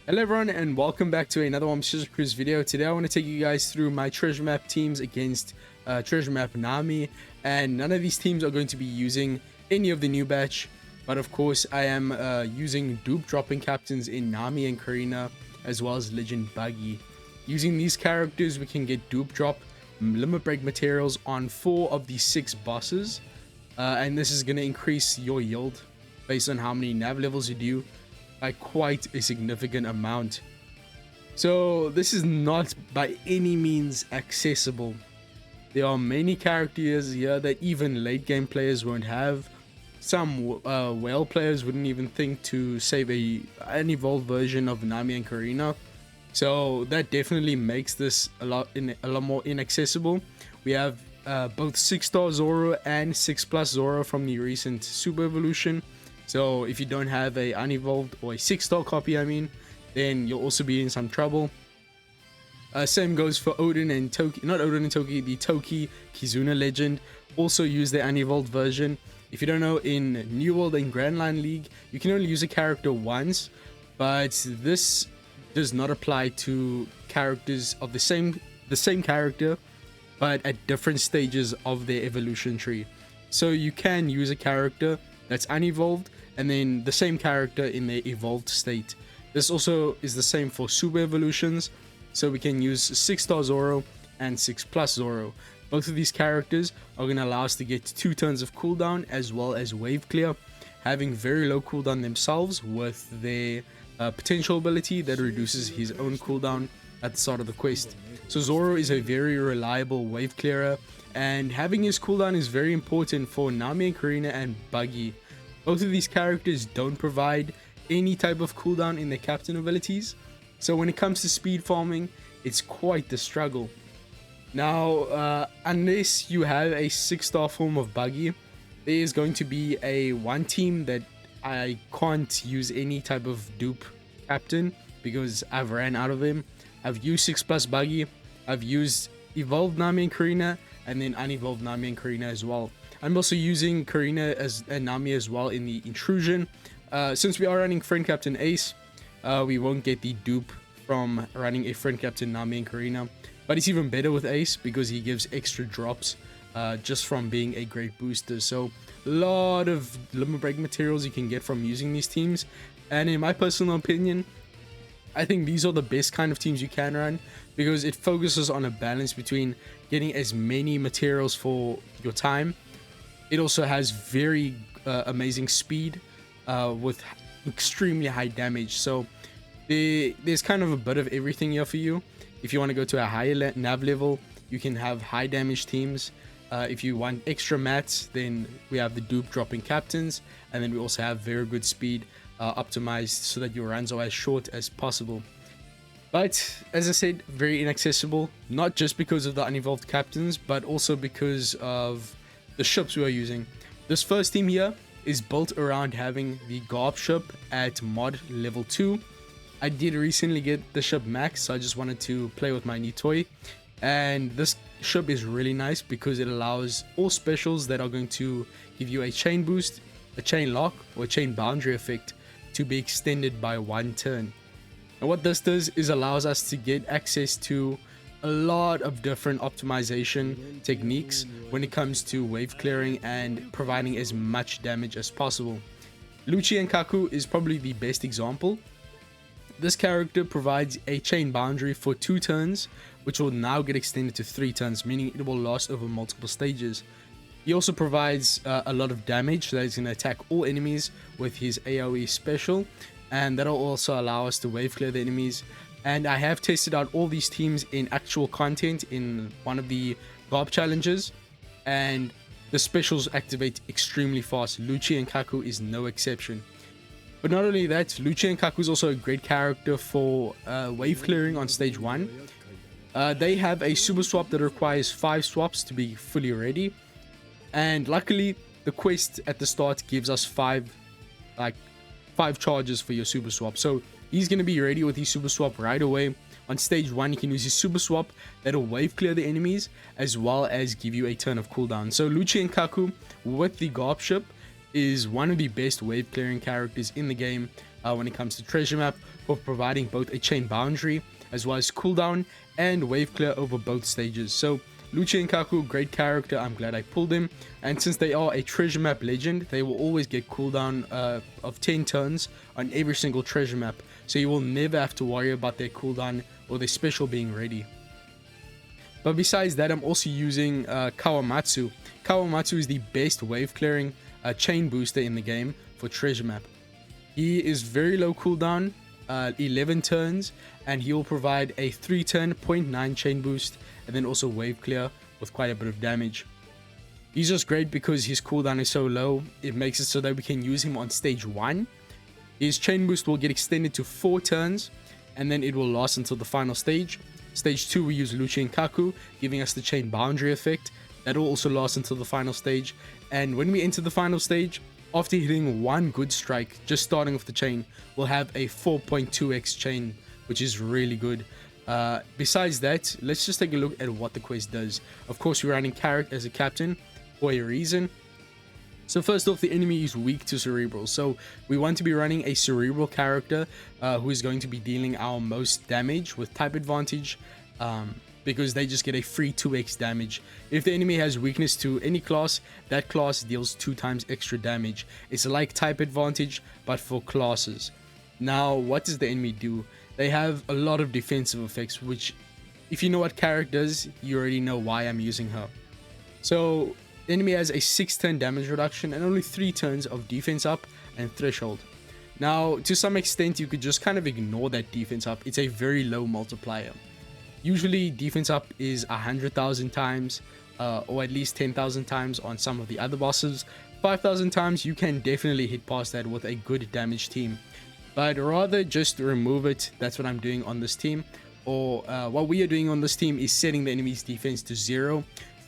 Hello everyone and welcome back to another YamaTama Cruise video. Today I want to take you guys through my treasure map teams against treasure map Nami, and none of these teams are going to be using any of the new batch, but of course I am using dupe dropping captains in Nami and Karina, as well as Legend Buggy. Using these characters we can get dupe drop limit break materials on 4 of the 6 bosses, and this is going to increase your yield based on how many nav levels you do by quite a significant amount. So this is not by any means accessible. There are many characters here that even late game players won't have. Some whale players wouldn't even think to save an evolved version of Nami and Karina. So that definitely makes this a lot more inaccessible. We have both 6-star Zoro and 6+ Zoro from the recent Super Evolution. So if you don't have a unevolved or a 6-star copy, then you'll also be in some trouble. Same goes for Odin and Toki, not Odin and Toki, the Toki Kizuna Legend also use the unevolved version. If you don't know, in New World and Grand Line League, you can only use a character once, but this does not apply to characters of the same character, but at different stages of their evolution tree. So you can use a character that's unevolved and then the same character in their evolved state. This also is the same for super evolutions, so we can use 6-star Zoro and 6+ Zoro. Both of these characters are going to allow us to get 2 turns of cooldown as well as wave clear, having very low cooldown themselves with their potential ability that reduces his own cooldown at the start of the quest. So Zoro is a very reliable wave clearer, and having his cooldown is very important for Nami and Karina and Buggy. Both of these characters don't provide any type of cooldown in their captain abilities, so when it comes to speed farming, it's quite the struggle. Now, unless you have a 6-star form of Buggy, there is going to be one team that I can't use any type of dupe captain because I've ran out of them. I've used 6+ Buggy, I've used evolved Nami and Karina, and then unevolved Nami and Karina as well. I'm also using Karina and Nami as well in the Intrusion. Since we are running friend captain Ace, we won't get the dupe from running a friend captain Nami and Karina, but it's even better with Ace because he gives extra drops just from being a great booster. So a lot of limit break materials you can get from using these teams, and in my personal opinion, I think these are the best kind of teams you can run because it focuses on a balance between getting as many materials for your time. It also has very amazing speed with extremely high damage. So there's kind of a bit of everything here for you. If you want to go to a higher nav level, you can have high damage teams. If you want extra mats, then we have the dupe dropping captains, and then we also have very good speed optimized so that your runs are as short as possible. But as I said, very inaccessible, not just because of the unevolved captains, but also because of the ships we are using. This first team here is built around having the Garb ship at mod level 2. I did recently get the ship max, so I just wanted to play with my new toy. And this ship is really nice because it allows all specials that are going to give you a chain boost, a chain lock, or a chain boundary effect to be extended by 1 turn. And what this does is allows us to get access to a lot of different optimization techniques when it comes to wave clearing and providing as much damage as possible. Lucci and Kaku is probably the best example. This character provides a chain boundary for 2 turns, which will now get extended to 3 turns, meaning it will last over multiple stages. He also provides a lot of damage, so that he's going to attack all enemies with his AoE special, and that'll also allow us to wave clear the enemies. And I have tested out all these teams in actual content in one of the Garb challenges, and the specials activate extremely fast. Lucci and Kaku is no exception. But not only that, Lucci and Kaku is also a great character for wave clearing on stage 1. They have a super swap that requires 5 swaps to be fully ready, and luckily the quest at the start gives us 5 charges for your super swap. So he's going to be ready with his super swap right away. On stage 1, you can use his super swap that'll wave clear the enemies as well as give you a turn of cooldown. So Lucci and Kaku with the Garb ship is one of the best wave clearing characters in the game. when it comes to treasure map, for providing both a chain boundary as well as cooldown and wave clear over both stages. So Lucci and Kaku, great character, I'm glad I pulled him. And since they are a treasure map legend, they will always get cooldown of 10 turns on every single treasure map. So you will never have to worry about their cooldown or their special being ready. But besides that, I'm also using Kawamatsu. Kawamatsu is the best wave clearing chain booster in the game for treasure map. He is very low cooldown, 11 turns, and he will provide a 3-turn 0.9 chain boost and then also wave clear with quite a bit of damage. He's just great because his cooldown is so low. It makes it so that we can use him on stage 1. His chain boost will get extended to 4 turns, and then it will last until the final stage. Stage 2, we use Lucci and Kaku, giving us the chain boundary effect. That will also last until the final stage. And when we enter the final stage, after hitting one good strike, just starting off the chain, we'll have a 4.2x chain, which is really good. Besides that, let's just take a look at what the quest does. Of course, we're running Carrot as a captain for a reason. So first off, the enemy is weak to Cerebral. So we want to be running a Cerebral character who is going to be dealing our most damage with type advantage, because they just get a free 2x damage. If the enemy has weakness to any class, that class deals 2 times extra damage. It's like type advantage, but for classes. Now, what does the enemy do? They have a lot of defensive effects, which, if you know what Carrot does, you already know why I'm using her. So the enemy has a 6-turn damage reduction and only 3 turns of defense up and threshold. Now, to some extent, you could just kind of ignore that defense up. It's a very low multiplier. Usually, defense up is 100,000 times, or at least 10,000 times on some of the other bosses. 5,000 times, you can definitely hit past that with a good damage team. But rather just remove it. That's what I'm doing on this team. Or what we are doing on this team is setting the enemy's defense to 0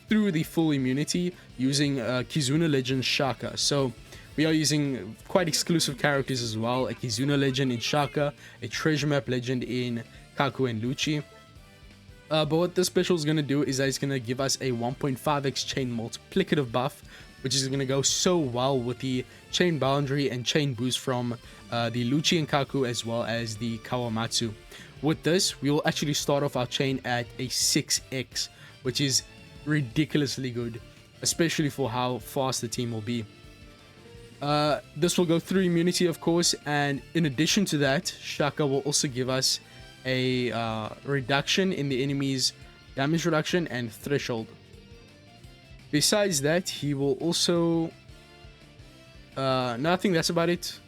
through the full immunity using Kizuna Legend Shaka. So we are using quite exclusive characters as well. A Kizuna Legend in Shaka, a Treasure Map Legend in Kaku and Lucci. But what this special is going to do is that it's going to give us a 1.5x chain multiplicative buff, which is going to go so well with the chain boundary and chain boost from the Lucci and Kaku as well as the Kawamatsu. With this, we will actually start off our chain at a 6x, which is ridiculously good, especially for how fast the team will be. This will go through immunity, of course, and in addition to that, Shaka will also give us a reduction in the enemy's damage reduction and threshold. Besides that, he will also no, I think that's about it.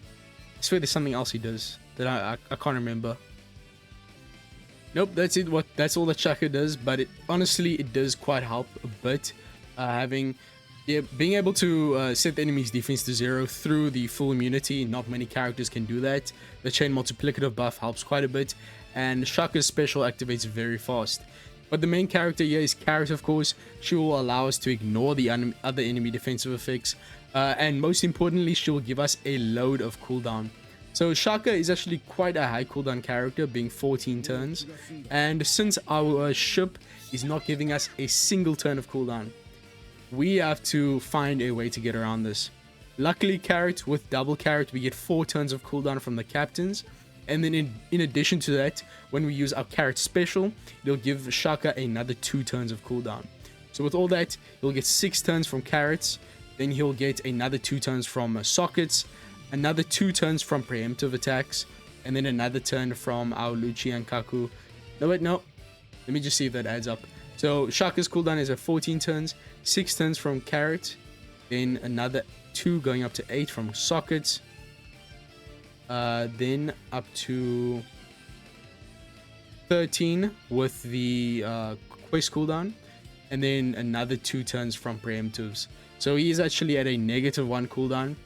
I swear there's something else he does that I can't remember. Nope, that's it. That's all that Shaka does, but honestly it does quite help a bit, being able to set the enemy's defense to 0 through the full immunity. Not many characters can do that. The chain multiplicative buff helps quite a bit, and Shaka's special activates very fast. But the main character here is Carrot, of course. She will allow us to ignore the other enemy defensive effects, and most importantly, she will give us a load of cooldown. So Shaka is actually quite a high cooldown character, being 14 turns, and since our ship is not giving us a single turn of cooldown, we have to find a way to get around this. Luckily, Carrot, with double Carrot, we get 4 turns of cooldown from the captains, and then in addition to that, when we use our Carrot special, it'll give Shaka another 2 turns of cooldown. So with all that, he'll get 6 turns from Carrots, then he'll get another 2 turns from sockets, another 2 turns from preemptive attacks, and then another turn from our Lucci and Kaku. No, wait, no. Let me just see if that adds up. So Shaka's cooldown is at 14 turns, 6 turns from Carrot, then another 2 going up to 8 from sockets, then up to 13 with the quest cooldown, and then another 2 turns from preemptives. So he is actually at a -1 cooldown.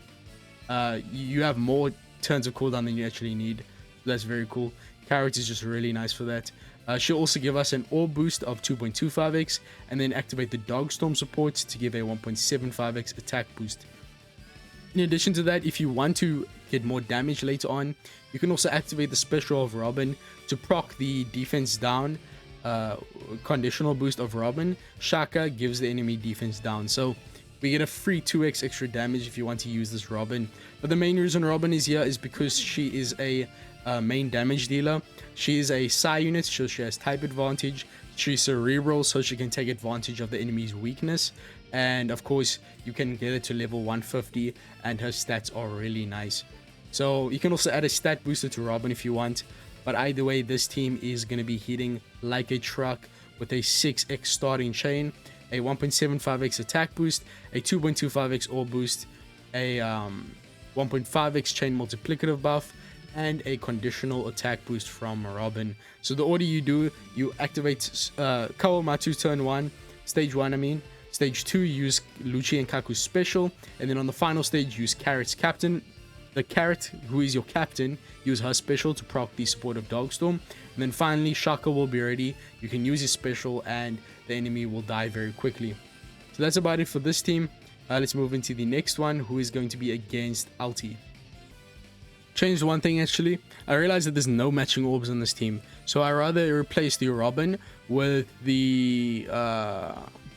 You have more turns of cooldown than you actually need. That's very cool. Carrot is just really nice for that. She'll also give us an orb boost of 2.25x, and then activate the Dogstorm support to give a 1.75x attack boost. In addition to that, if you want to get more damage later on, you can also activate the special of Robin to proc the defense down conditional boost of Robin. Shaka gives the enemy defense down. So we get a free 2x extra damage if you want to use this Robin. But the main reason Robin is here is because she is a main damage dealer. She is a Psi unit, so she has type advantage. She's cerebral, so she can take advantage of the enemy's weakness. And of course, you can get it to level 150, and her stats are really nice. So you can also add a stat booster to Robin if you want. But either way, this team is going to be hitting like a truck with a 6x starting chain, a 1.75x attack boost, a 2.25x ore boost, a 1.5x chain multiplicative buff, and a conditional attack boost from Robin. So the order you do, you activate Kawamatsu turn 1, stage 1 I mean. Stage 2, use Lucci and Kaku's special, and then on the final stage, use Carrot's captain. The Carrot, who is your captain, use her special to proc the support of Dogstorm. And then finally, Shaka will be ready. You can use his special, and the enemy will die very quickly. So that's about it for this team. Let's move into the next one, who is going to be against Ulti. Changed one thing actually. I realized that there's no matching orbs on this team, so I rather replace the Robin with the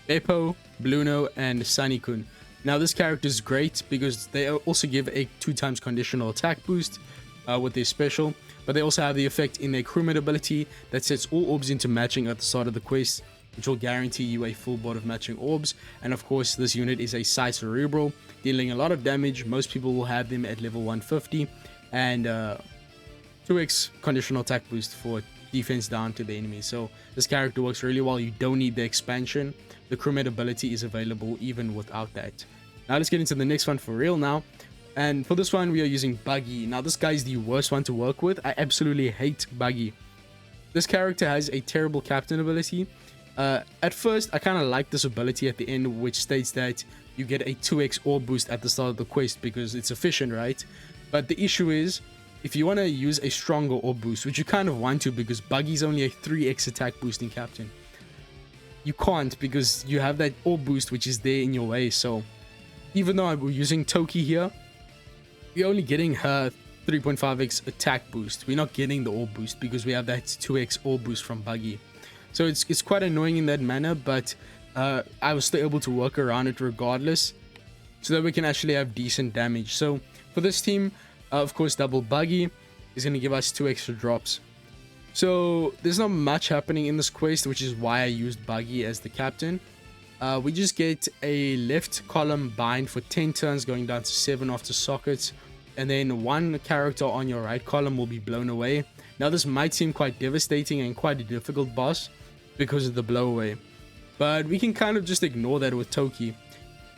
Beppo, Bluno, and Sunny-kun. Now this character is great because they also give a 2x conditional attack boost with their special, but they also have the effect in their crewmate ability that sets all orbs into matching at the start of the quest, which will guarantee you a full board of matching orbs. And of course, this unit is a Psi cerebral, dealing a lot of damage. Most people will have them at level 150, and 2x conditional attack boost for defense down to the enemy. So this character works really well. You don't need the expansion. The crewmate ability is available even without that. Now let's get into the next one for real now. And for this one, we are using Buggy. Now this guy is the worst one to work with. I absolutely hate Buggy. This character has a terrible captain ability. At first, I kind of like this ability at the end, which states that you get a 2x orb boost at the start of the quest because it's efficient, right? But the issue is, if you want to use a stronger orb boost, which you kind of want to because Buggy's only a 3x attack boosting captain, you can't because you have that orb boost which is there in your way. So even though we're using Toki here, we're only getting her 3.5x attack boost. We're not getting the orb boost because we have that 2x orb boost from Buggy. So it's quite annoying in that manner, but I was still able to work around it regardless so that we can actually have decent damage. So for this team, of course, double Buggy is going to give us 2 extra drops. So there's not much happening in this quest, which is why I used Buggy as the captain. We just get a left column bind for 10 turns, going down to 7 after sockets, and then one character on your right column will be blown away. Now this might seem quite devastating and quite a difficult boss because of the blow away, but we can kind of just ignore that with Toki.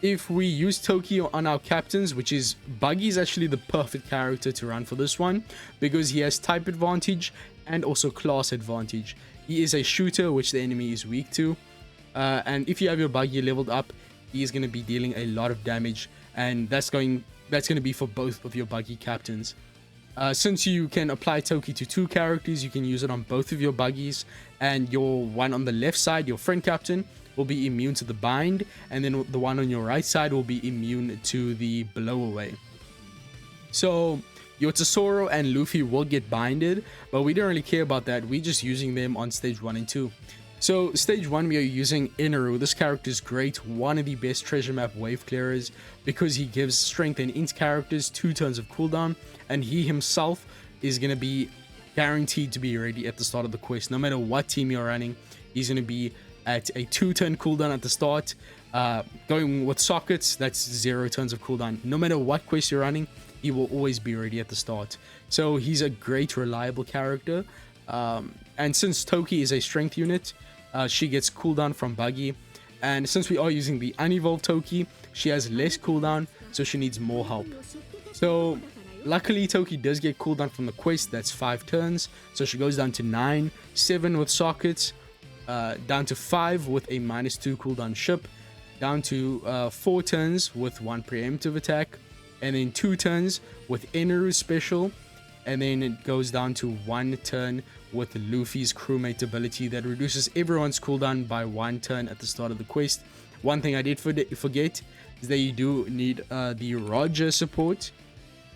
If we use Toki on our captains, which is Buggy, is actually the perfect character to run for this one because he has type advantage and also class advantage. He is a shooter, which the enemy is weak to, and if you have your Buggy leveled up, he is going to be dealing a lot of damage, and that's going to be for both of your Buggy captains. Since you can apply Toki to 2 characters, you can use it on both of your Buggies, and your one on the left side, your friend captain, will be immune to the bind, and then the one on your right side will be immune to the blow away. So your Tesoro and Luffy will get binded, but we don't really care about that. We're just using them on stage 1 and 2. So stage 1, we are using Inaru. This character is great, one of the best treasure map wave clearers because he gives strength and int characters 2 turns of cooldown, and he himself is going to be guaranteed to be ready at the start of the quest. No matter what team you're running, he's going to be at a 2-turn cooldown at the start. Going with sockets, that's 0 turns of cooldown. No matter what quest you're running, he will always be ready at the start. So he's a great reliable character, and since Toki is a strength unit, she gets cooldown from Buggy, and since we are using the unevolved Toki, she has less cooldown, so she needs more help. So luckily Toki does get cooldown from the quest, that's 5 turns, so she goes down to 9, 7 with sockets, down to 5 with a -2 cooldown ship, down to 4 turns with 1 preemptive attack, and then 2 turns with Inaru's special, and then it goes down to 1 turn with Luffy's crewmate ability that reduces everyone's cooldown by 1 turn at the start of the quest. One thing I did forget is that you do need the Roger support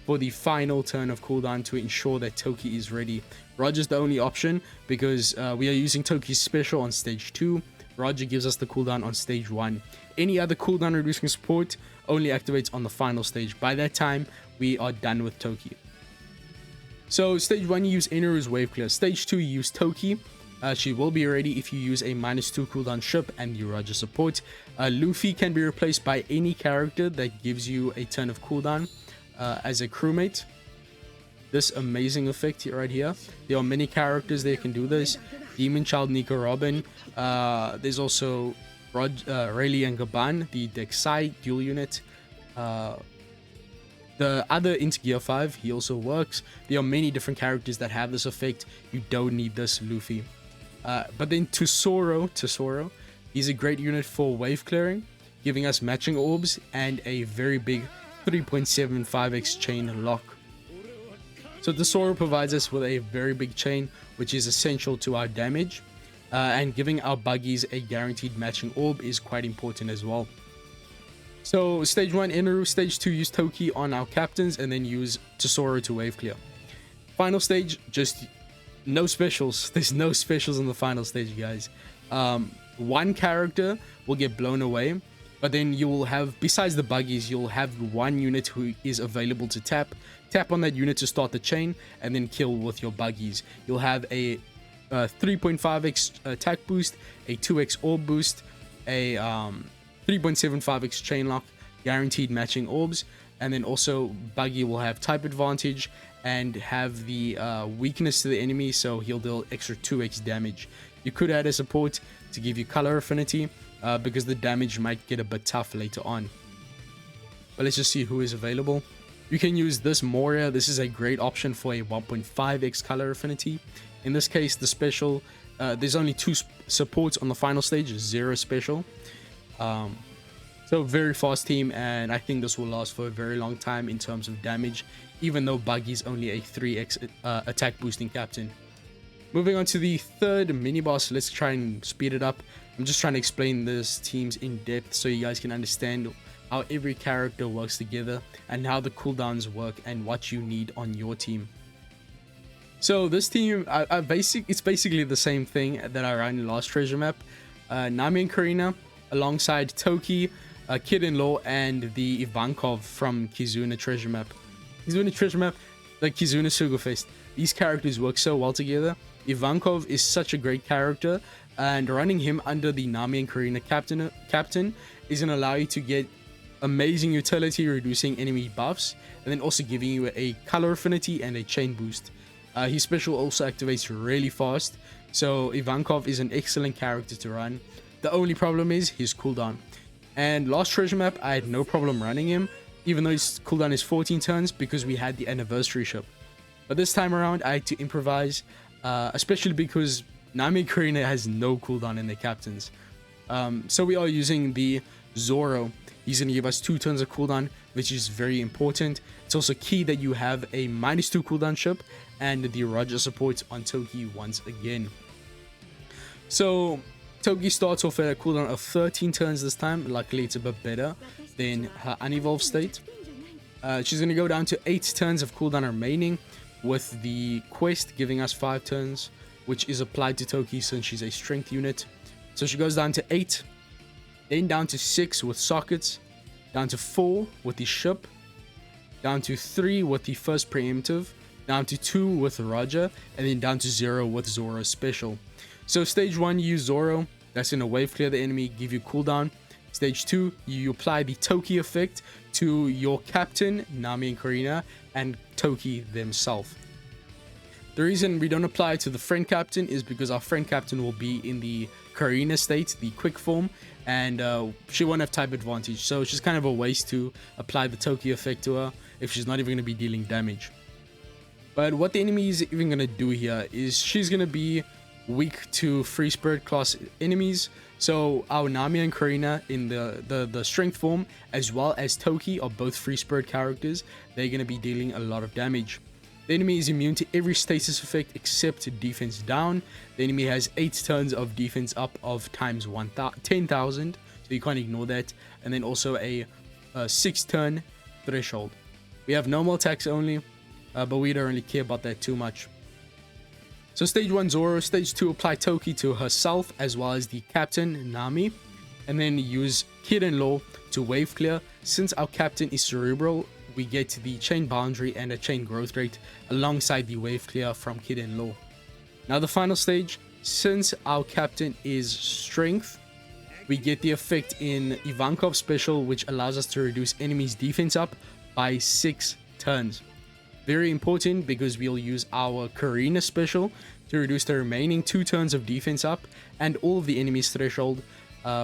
for the final turn of cooldown to ensure that Toki is ready. Roger's the only option because we are using Toki's special on stage 2, Roger gives us the cooldown on stage 1. Any other cooldown reducing support only activates on the final stage. By that time, we are done with Toki. So stage 1 you use Eneru's wave clear. Stage 2 you use Toki. She will be ready if you use a -2 cooldown ship and you Roger support. Luffy can be replaced by any character that gives you a turn of cooldown as a crewmate. This amazing effect right here. There are many characters that can do this. Demon Child, Nico Robin. There's also Rayleigh and Gaban, the Dexai dual unit. The other into Gear 5, he also works. There are many different characters that have this effect. You don't need this Luffy. But then Tesoro, he's a great unit for wave clearing, giving us matching orbs and a very big 3.75x chain lock. So Tesoro provides us with a very big chain, which is essential to our damage, and giving our buggies a guaranteed matching orb is quite important as well. So stage 1 Eneru, stage 2 use Toki on our captains, and then use Tesoro to wave clear. Final stage, just no specials. There's no specials in the final stage, guys. One character will get blown away, but then you will have, besides the buggies, you'll have one unit who is available to tap on that unit to start the chain, and then kill with your buggies. You'll have a 3.5x attack boost, a 2x orb boost, a 3.75x chain lock, guaranteed matching orbs, and then also buggy will have type advantage and have the weakness to the enemy, so he'll deal extra 2x damage. You could add a support to give you color affinity, because the damage might get a bit tough later on. But let's just see who is available. You can use this Moria. This is a great option for a 1.5x color affinity. In this case, the special, there's only 2 supports on the final stage, 0 special. So very fast team, and I think this will last for a very long time in terms of damage, even though Buggy's only a 3x attack boosting captain. Moving on to the third mini boss, let's try and speed it up. I'm just trying to explain this teams in depth so you guys can understand how every character works together and how the cooldowns work and what you need on your team. So this team, it's basically the same thing that I ran in last treasure map. Nami and Karina alongside Toki, Kid-in-Law, and the Ivankov from Kizuna treasure map. Like Kizuna Sugafest. These characters work so well together. Ivankov is such a great character, and running him under the Nami and Karina captain is going to allow you to get amazing utility, reducing enemy buffs, and then also giving you a color affinity and a chain boost. His special also activates really fast, so Ivankov is an excellent character to run. The only problem is his cooldown. And last treasure map, I had no problem running him, even though his cooldown is 14 turns because we had the anniversary ship. But this time around, I had to improvise, especially because Nami and Karina has no cooldown in their captains. So we are using the Zoro. He's going to give us 2 turns of cooldown, which is very important. It's also key that you have a -2 cooldown ship and the Roger support on Toki once again. So Toki starts off at a cooldown of 13 turns this time. Luckily, it's a bit better than her unevolved state. She's going to go down to 8 turns of cooldown remaining, with the quest giving us 5 turns, which is applied to Toki since she's a strength unit. So she goes down to 8, then down to 6 with sockets, down to 4 with the ship, down to 3 with the first preemptive, down to 2 with Roger, and then down to 0 with Zoro's special. So stage 1, you use Zoro. That's going to wave clear the enemy, give you cooldown. Stage 2, you apply the Toki effect to your captain, Nami and Karina, and Toki themselves. The reason we don't apply it to the friend captain is because our friend captain will be in the Karina state, the quick form, and she won't have type advantage. So it's just kind of a waste to apply the Toki effect to her if she's not even going to be dealing damage. But what the enemy is even going to do here is she's going to be weak to free spirit class enemies. So our Nami and Karina in the strength form, as well as Toki, are both free spirit characters. They're going to be dealing a lot of damage. The enemy is immune to every status effect except defense down. The enemy has 8 turns of defense up of times 10,000, so you can't ignore that. And then also a 6 turn threshold. We have normal attacks only, but we don't really care about that too much. So stage 1 Zoro, stage 2 apply Toki to herself as well as the captain Nami, and then use Kid and Law to wave clear. Since our captain is cerebral, we get the chain boundary and a chain growth rate alongside the wave clear from Kid and Law. Now the final stage, since our captain is strength, we get the effect in Ivankov's special, which allows us to reduce enemies' defense up by 6 turns. Very important because we'll use our Karina special to reduce the remaining 2 turns of defense up, and all of the enemy's threshold,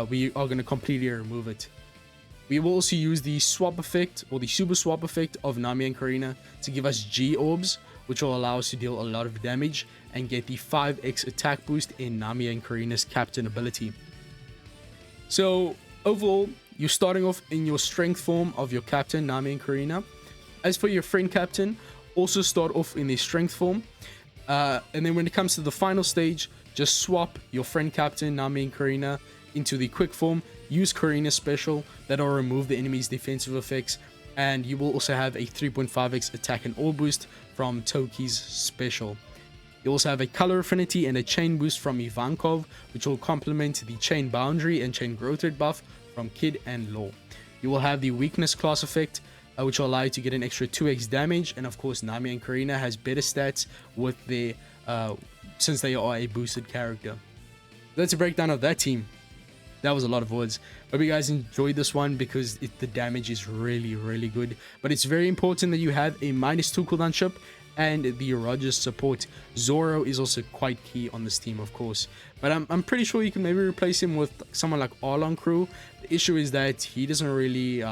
we are going to completely remove it. We will also use the swap effect, or the super swap effect of Nami and Karina to give us G orbs, which will allow us to deal a lot of damage and get the 5x attack boost in Nami and Karina's captain ability. So overall, you're starting off in your strength form of your captain Nami and Karina. As for your friend captain, also start off in the strength form. And then when it comes to the final stage, just swap your friend captain Nami and Karina into the quick form. Use Karina's special that'll remove the enemy's defensive effects. And you will also have a 3.5x attack and all boost from Toki's special. You also have a color affinity and a chain boost from Ivankov, which will complement the chain boundary and chain growth rate buff from Kid and Law. You will have the weakness class effect, which will allow you to get an extra 2x damage, and of course Nami and Karina has better stats with their since they are a boosted character. That's a breakdown of that team. That was a lot of words. Hope you guys enjoyed this one because the damage is really good, but it's very important that you have a -2 cooldown chip and the Rogers support. Zoro is also quite key on this team, of course, but I'm pretty sure you can maybe replace him with someone like Arlong Crew. The issue is that he doesn't really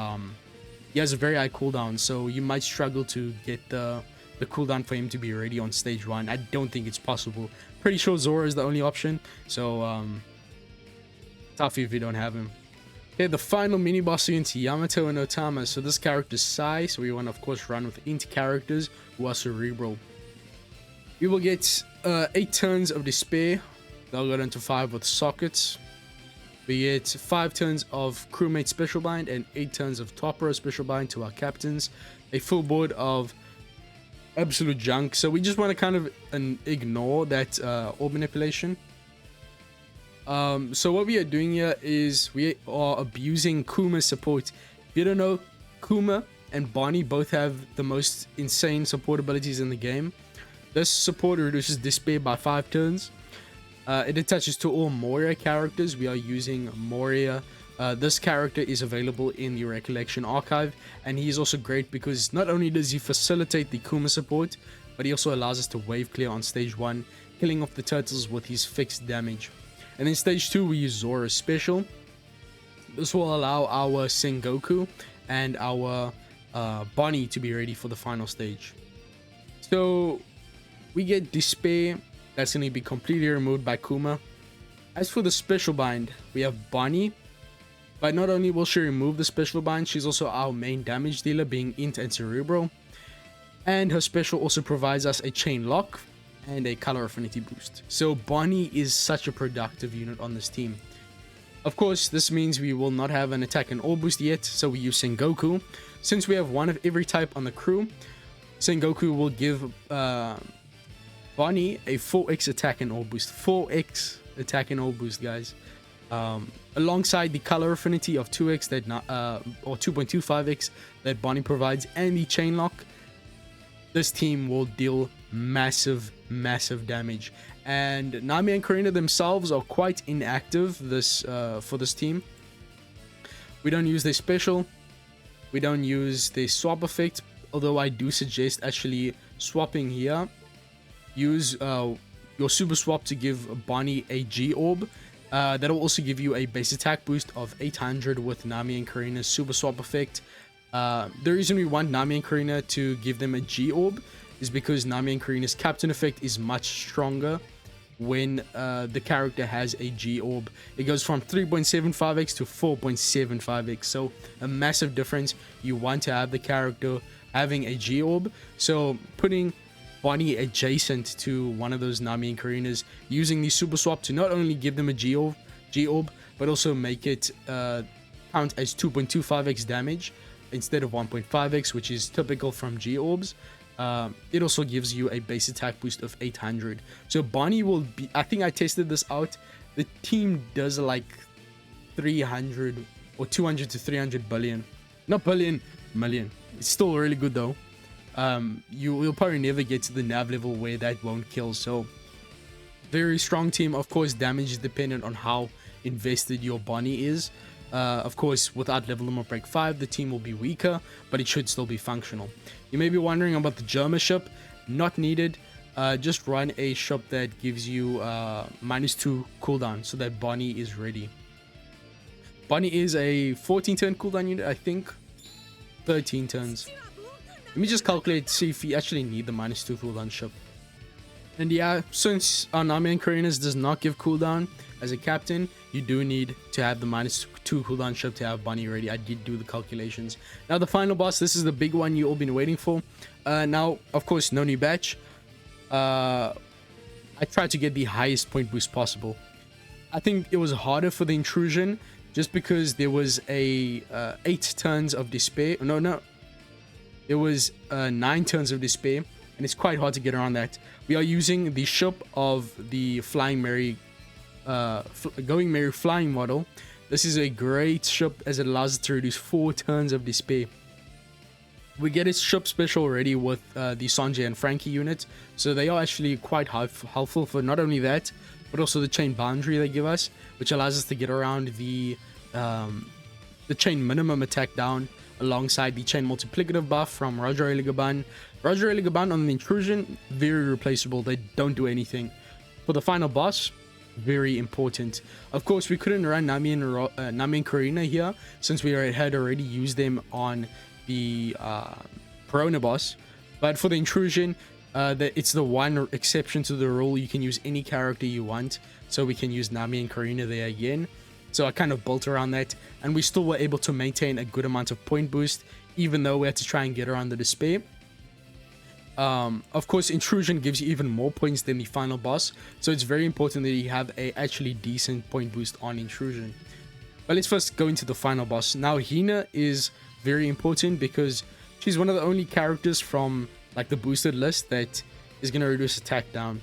he has a very high cooldown, so you might struggle to get the cooldown for him to be ready on stage 1. I don't think it's possible. Pretty sure Zoro is the only option, so tough if you don't have him. Okay, the final mini boss against Yamato and Otama. So this character's Sai, so we want to of course run with int characters who are cerebral. We will get 8 turns of despair. They'll go down to 5 with sockets. We get 5 turns of crewmate special bind and 8 turns of top row special bind to our captains. A full board of absolute junk. So we just want to kind of ignore that orb manipulation. So what we are doing here is we are abusing Kuma's support. If you don't know, Kuma and Bonnie both have the most insane support abilities in the game. This support reduces despair by 5 turns. It attaches to all Moria characters. We are using Moria. This character is available in the Recollection Archive, and he is also great because not only does he facilitate the Kuma support, but he also allows us to wave clear on stage 1, killing off the turtles with his fixed damage. And then stage 2, we use Zoro's special. This will allow our Sengoku and our Bonnie to be ready for the final stage. So we get Despair. That's going to be completely removed by Kuma. As for the special bind, we have Bonnie. But not only will she remove the special bind, she's also our main damage dealer, being int and cerebral. And her special also provides us a chain lock and a color affinity boost. So Bonnie is such a productive unit on this team. Of course, this means we will not have an attack and all boost yet, so we use Sengoku. Since we have one of every type on the crew, Sengoku will give Bonnie a 4x attack and all boost. 4x attack and all boost, guys. Alongside the color affinity of 2x that or 2.25x that Bonnie provides, and the chain lock, this team will deal massive damage. And Nami and Karina themselves are quite inactive for this team. We don't use their special, we don't use their swap effect, although I do suggest actually swapping here. Use your super swap to give Bonnie a G orb. That will also give you a base attack boost of 800 with Nami and Karina's super swap effect. The reason we want Nami and Karina to give them a G orb is because Nami and Karina's captain effect is much stronger when the character has a G orb. It goes from 3.75x to 4.75x, so a massive difference. You want to have the character having a G orb, so putting Bonnie adjacent to one of those Nami and Karina's, using the super swap to not only give them a G orb, but also make it count as 2.25x damage instead of 1.5x, which is typical from G orbs. it also gives you a base attack boost of 800. So Bonnie will be, I think I tested this out, the team does like 300 or 200 to 300 billion, not billion, million. It's still really good though. You'll probably never get to the nav level where that won't kill. So very strong team. Of course, damage is dependent on how invested your Bonnie is. Of course, without level limit break 5, the team will be weaker, but it should still be functional. You may be wondering about the Germa ship. Not needed. Just run a ship that gives you -2 cooldown so that Bonnie is ready. Bonnie is a 14 turn cooldown unit, I think. 13 turns. Let me just calculate to see if you actually need the -2 cooldown ship. And yeah, since Nami and Karina's does not give cooldown as a captain, you do need to have the -2 cooldown ship to have Bonnie ready. I did do the calculations. Now the final boss, this is the big one you all been waiting for. Now, of course, no new batch. I tried to get the highest point boost possible. I think it was harder for the Intrusion just because there was a 8 turns of despair. No. There was 9 turns of despair, and it's quite hard to get around that. We are using the ship of the Flying Mary, Going Mary flying model. This is a great ship as it allows us to reduce 4 turns of despair. We get its ship special ready with the Sanjay and Frankie unit, so they are actually quite helpful for not only that, but also the chain boundary they give us, which allows us to get around the chain minimum attack down, alongside the chain multiplicative buff from Roger Eligaban. Roger Eligaban on the Intrusion, very replaceable. They don't do anything. For the final boss, very important. Of course, we couldn't run Nami and Karina here since we had already used them on the Perona boss. But for the Intrusion, it's the one exception to the rule. You can use any character you want, so we can use Nami and Karina there again. So I kind of built around that, and we still were able to maintain a good amount of point boost, even though we had to try and get around the despair. Of course, Intrusion gives you even more points than the final boss, so it's very important that you have a actually decent point boost on Intrusion. But let's first go into the final boss. Now, Hina is very important because she's one of the only characters from like the boosted list that is going to reduce attack down.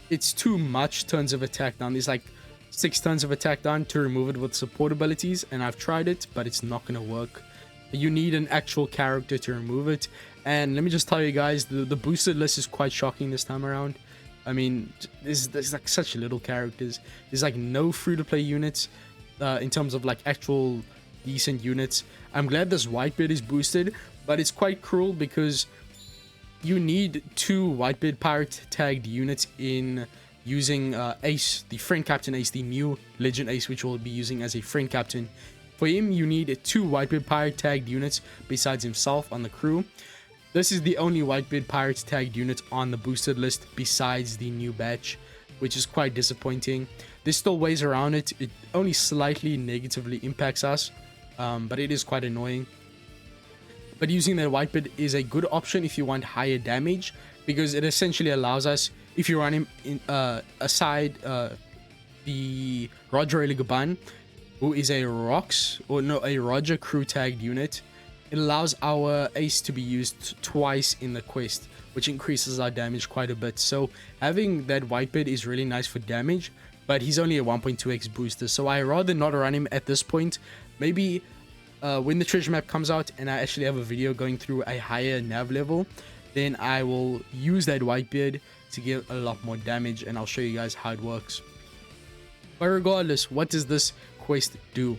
It's too much turns of attack down. There's like 6 turns of attack down to remove it with support abilities, and I've tried it, but it's not going to work. You need an actual character to remove it, and let me just tell you guys, the boosted list is quite shocking this time around. I mean, there's like such little characters. There's like no free-to-play units in terms of like actual decent units. I'm glad this Whitebeard is boosted, but it's quite cruel because you need 2 Whitebeard pirate tagged units in using Ace, the friend captain Ace, the new legend Ace, which we'll be using as a friend captain. For him, you need 2 Whitebeard pirate tagged units besides himself on the crew. This is the only Whitebeard pirate tagged unit on the boosted list besides the new batch, which is quite disappointing. There's still ways around it. It only slightly negatively impacts us, but it is quite annoying. But using that Whitebeard is a good option if you want higher damage, because it essentially allows us, if you run him in, aside the Roger Eligaban, who is a Roger crew tagged unit, it allows our Ace to be used twice in the quest, which increases our damage quite a bit. So having that Whitebeard is really nice for damage, but he's only a 1.2x booster, so I rather not run him at this point. Maybe when the treasure map comes out and I actually have a video going through a higher nav level, then I will use that Whitebeard to give a lot more damage, and I'll show you guys how it works. But regardless, what does this quest do?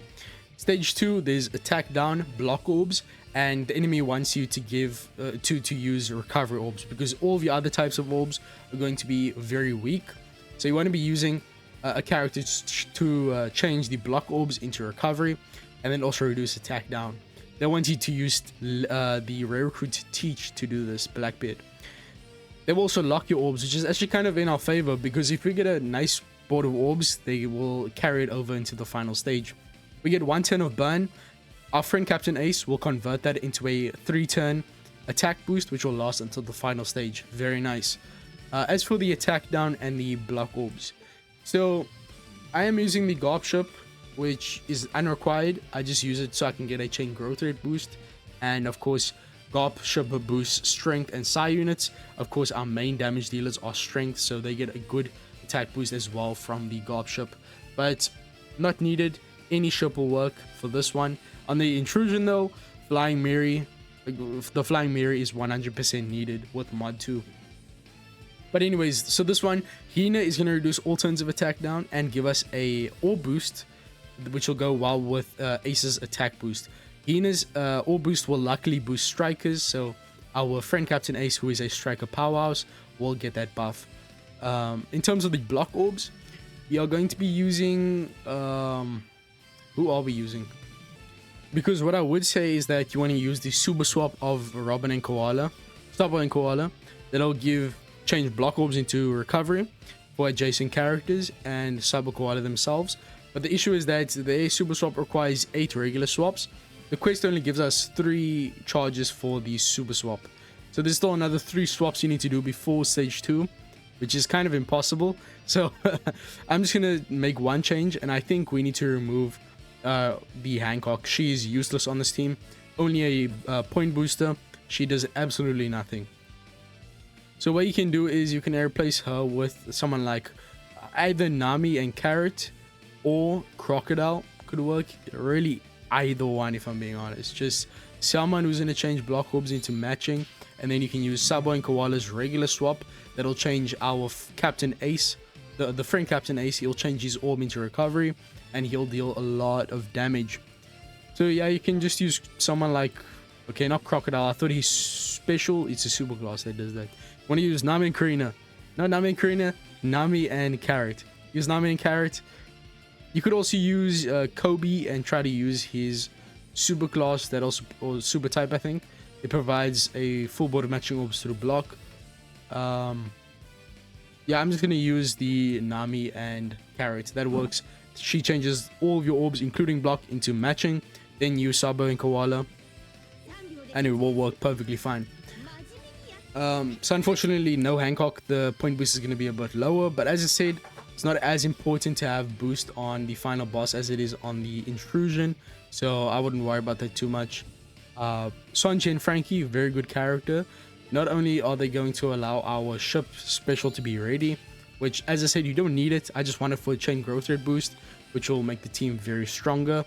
Stage 2, there's attack down, block orbs, and the enemy wants you to give to use recovery orbs, because all of your other types of orbs are going to be very weak. So you want to be using a character to change the block orbs into recovery, and then also reduce attack down. They want you to use the rare recruit Teach to do this, Blackbeard. They will also lock your orbs, which is actually kind of in our favor, because if we get a nice board of orbs, they will carry it over into the final stage. We get 1 turn of burn. Our friend Captain Ace will convert that into a 3-turn attack boost, which will last until the final stage. Very nice. As for the attack down and the block orbs, so I am using the Garb ship, which is unrequired. I just use it so I can get a chain growth rate boost, and of course Garp ship boosts strength and psi units. Of course, our main damage dealers are strength, so they get a good attack boost as well from the Garp ship, but not needed. Any ship will work for this one. On the Intrusion though, Flying Mary, the Flying Mary is 100% needed with mod 2. But anyways, so this one, Hina is going to reduce all turns of attack down and give us a orb boost, which will go well with Ace's attack boost. Hina's orb boost will luckily boost strikers, so our friend Captain Ace, who is a striker powerhouse, will get that buff. In terms of the block orbs, we are going to be using... who are we using? Because what I would say is that you want to use the super swap of Robin and Koala, Sabo and Koala. That'll change block orbs into recovery for adjacent characters and Sabo Koala themselves. But the issue is that the super swap requires 8 regular swaps. The quest only gives us 3 charges for the super swap. So there's still another 3 swaps you need to do before stage 2, which is kind of impossible. So I'm just going to make one change, and I think we need to remove the Hancock. She is useless on this team. Only a point booster. She does absolutely nothing. So what you can do is you can replace her with someone like either Nami and Carrot or Crocodile. Could work. Really either one, if I'm being honest. Just someone who's going to change block orbs into matching, and then you can use Sabo and Koala's regular swap. That'll change our Captain Ace, the friend Captain Ace. He'll change his orb into recovery, and he'll deal a lot of damage. So yeah, you can just use someone like, okay, not Crocodile. I thought he's special. It's a super class that does that. Want to use Nami and Karina? No, Nami and Karina. Nami and Carrot. Use Nami and Carrot. You could also use Kobe and try to use his super class that also, or super type, I think. It provides a full board of matching orbs through block. Yeah, I'm just gonna use the Nami and Carrot. That works. She changes all of your orbs, including block, into matching. Then use Sabo and Koala, and it will work perfectly fine. So unfortunately, no Hancock. The point boost is going to be a bit lower, but as I said, it's not as important to have boost on the final boss as it is on the Intrusion, so I wouldn't worry about that too much. Sanji and Frankie, very good character. Not only are they going to allow our ship special to be ready, which, as I said, you don't need it. I just want it for a chain growth rate boost, which will make the team very stronger.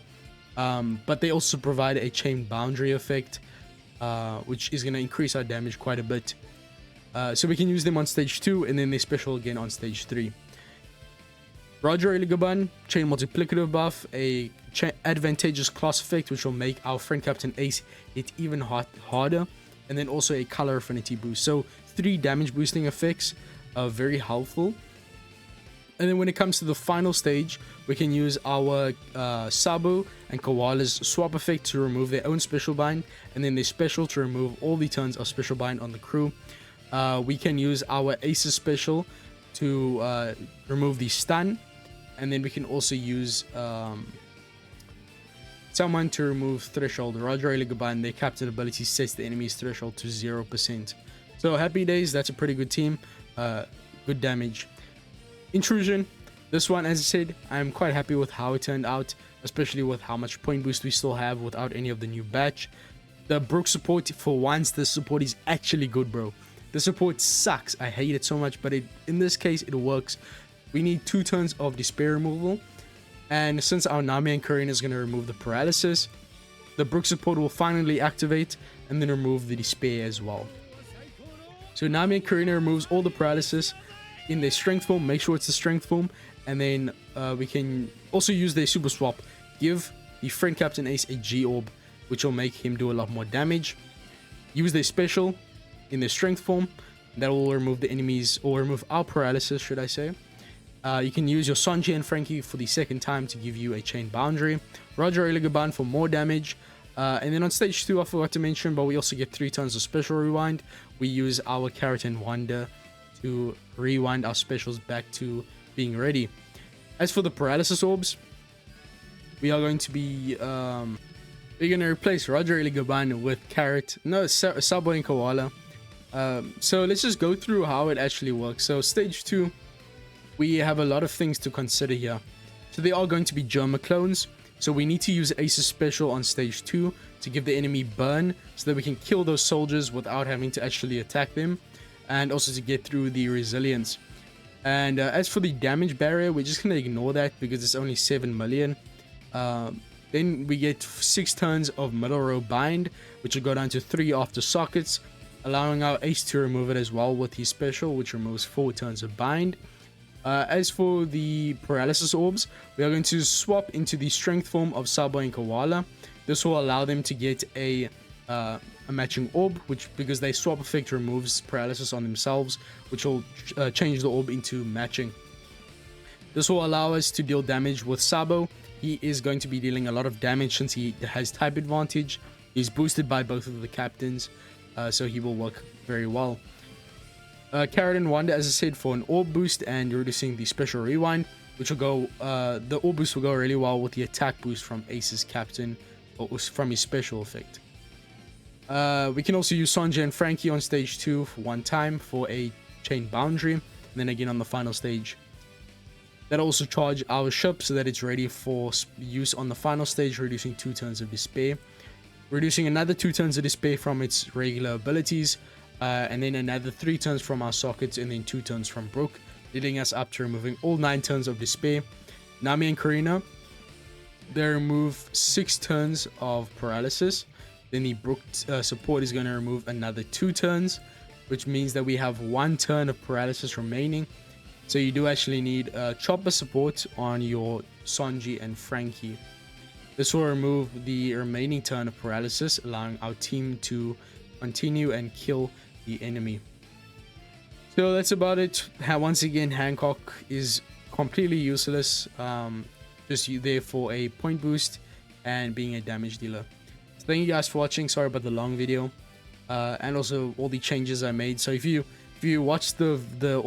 But they also provide a chain boundary effect, which is going to increase our damage quite a bit. So we can use them on stage 2, and then they special again on stage 3. Roger Eligaban, chain multiplicative buff, a advantageous class effect, which will make our friend Captain Ace hit even harder, and then also a color affinity boost. So 3 damage boosting effects are very helpful. And then when it comes to the final stage, we can use our Sabo and Koala's swap effect to remove their own special bind, and then their special to remove all the turns of special bind on the crew. We can use our Ace's special to remove the stun, and then we can also use someone to remove threshold. Roger Eligaban, their captain ability sets the enemy's threshold to 0%. So happy days, that's a pretty good team. Good damage. Intrusion, this one, as I said, I'm quite happy with how it turned out, especially with how much point boost we still have without any of the new batch. The Brook support, for once, the support is actually good, bro. The support sucks. I hate it so much, but in this case, it works. We need 2 turns of despair removal, and since our Nami and Karina is going to remove the paralysis, the Brook support will finally activate and then remove the despair as well. So Nami and Karina removes all the paralysis in their strength form. Make sure it's the strength form, and then we can also use their super swap. Give the friend Captain Ace a G orb, which will make him do a lot more damage. Use their special in their strength form. That will remove the enemies, or remove our paralysis, should I say. You can use your Sanji and Frankie for the second time to give you a chain boundary. Roger Eligaban for more damage. And then on stage 2, I forgot to mention, but we also get 3 turns of special rewind. We use our Carrot and Wanda to rewind our specials back to being ready. As for the paralysis orbs, we are going to be we're going to replace Roger Eligaban with Carrot, no, Sabo and Koala. So let's just go through how it actually works. So stage 2, we have a lot of things to consider here. So they are going to be Germa clones. So we need to use Ace's special on stage 2 to give the enemy burn so that we can kill those soldiers without having to actually attack them, and also to get through the resilience. And as for the damage barrier, we're just going to ignore that because it's only 7 million. Then we get 6 turns of middle row bind, which will go down to 3 after sockets, allowing our ace to remove it as well with his special, which removes 4 turns of bind. As for the paralysis orbs, we are going to swap into the strength form of Sabo and Koala. This will allow them to get a matching orb, which, because they swap effect, removes paralysis on themselves, which will change the orb into matching. This will allow us to deal damage with Sabo. He is going to be dealing a lot of damage since he has type advantage. He's boosted by both of the captains, so he will work very well. Carrot and Wanda, as I said, for an orb boost and reducing the special rewind, which will go, the orb boost will go really well with the attack boost from Ace's captain, or from his special effect. We can also use Sanjay and Frankie on stage 2 for 1 time for a chain boundary, and then again on the final stage. That'll also charge our ship so that it's ready for use on the final stage, reducing 2 turns of despair, reducing another 2 turns of despair from its regular abilities, and then another 3 turns from our sockets, and then 2 turns from Brook, leading us up to removing all 9 turns of despair. Nami and Karina, they remove 6 turns of paralysis. Then the Brook support is going to remove another 2 turns, which means that we have 1 turn of paralysis remaining. So you do actually need chopper support on your Sanji and Frankie. This will remove the remaining turn of paralysis, allowing our team to continue and kill the enemy. So that's about it. Once again, Hancock is completely useless, just there for a point boost and being a damage dealer. So thank you guys for watching. Sorry about the long video, and also all the changes I made. So if you watch all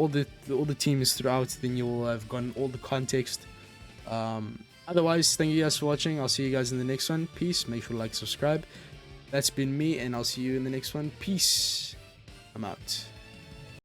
the teams throughout, then you'll have gotten all the context. Otherwise, thank you guys for watching. I'll see you guys in the next one. Peace. Make sure to like, subscribe. That's been me, and I'll see you in the next one. Peace. I'm out.